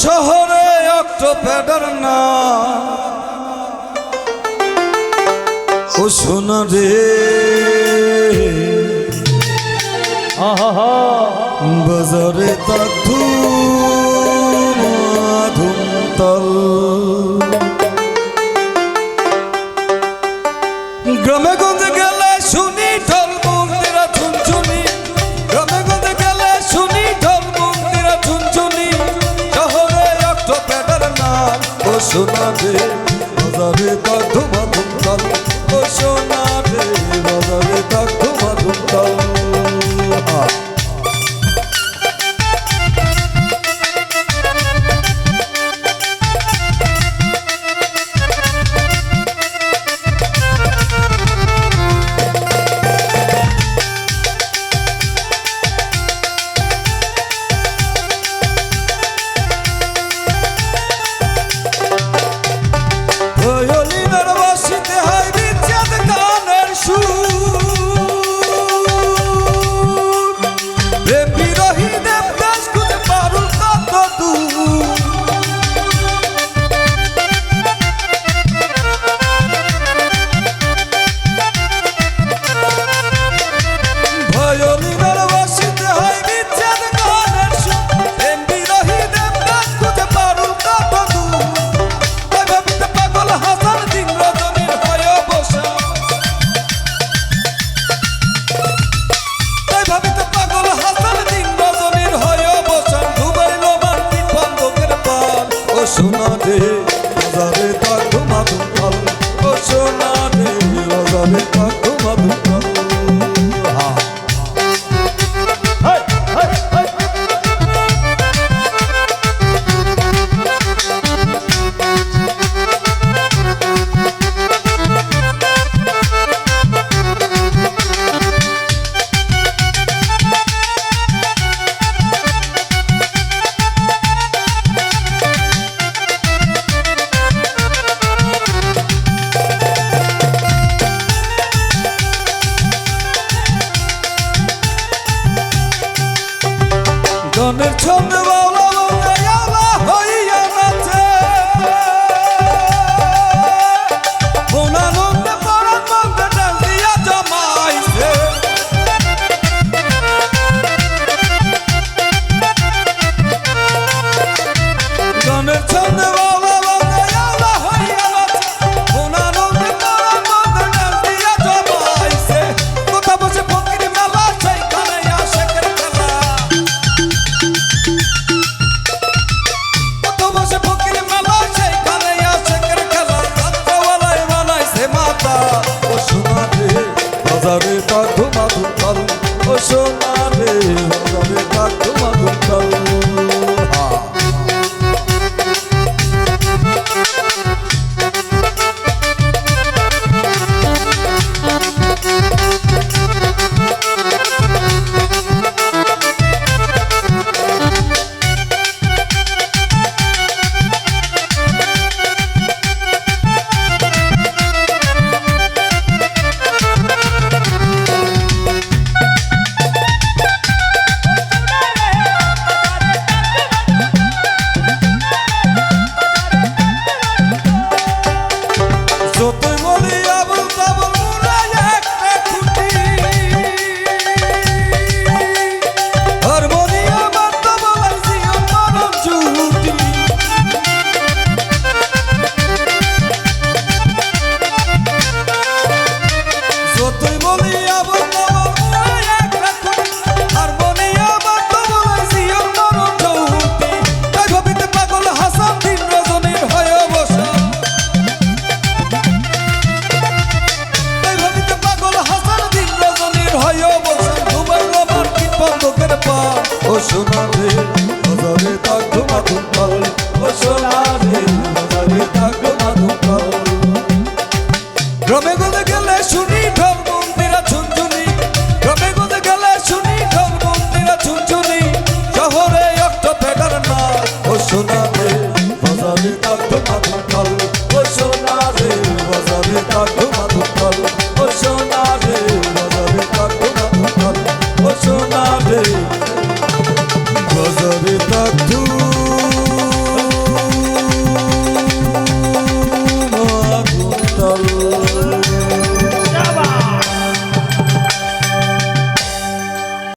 শহরে অক্টোপ্যাডার না ও সোনা রে বাজারে তাক ধুমতল গ্রামে গঞ্জে গেলে শুনি ঢোল মন্দিরা ঝুনঝুনি গ্রামে গঞ্জে গেলে শুনি ঢোল মন্দিরা ঝুনঝুনি শহরে অক্টোপ্যাডার না ও সোনা রে বাজারে তাক ধুমতল ও সোনা রে বাজারে তাক ধুমতল সোনা রে বাজারে তাক ধুমতল ও সোনা রে বাজারে তাক ধুমতল গানের ছন্দে বাউলা বাউলা হইয়া নাচে মনানন্দে পরাণ মন্দে ডাল দিয়া জমাইছে গানের ছন্দে বাউলা বাউলা হইয়া নাচে মনানন্দে পরাণ মন্দে ডাল দিয়া জমাইছে কথা বসে ফকির মেলা সেইখানে আশেকের খেলা বাজারে তাক ধুমতল ও সোনা রে বাজারে তাক ধুমতল ও সোনা রে বাজারে তাক ধুমতল ও সোনা রে বাজারে তাক ধুমতল গ্রামে গঞ্জে গেলে শুনি ঢোল মন্দিরা ঝুনঝুনি গ্রামে গঞ্জে গেলে শুনি ঢোল মন্দিরা ঝুনঝুনি শহরে অক্টোপ্যাডার না ও সোনা রে বাজারে তাক ধুমতল ও সোনা রে বাজারে তাক ধুমতল ও সোনা রে বাজারে তাক ধুমতল ও সোনা রে বাজারে তাক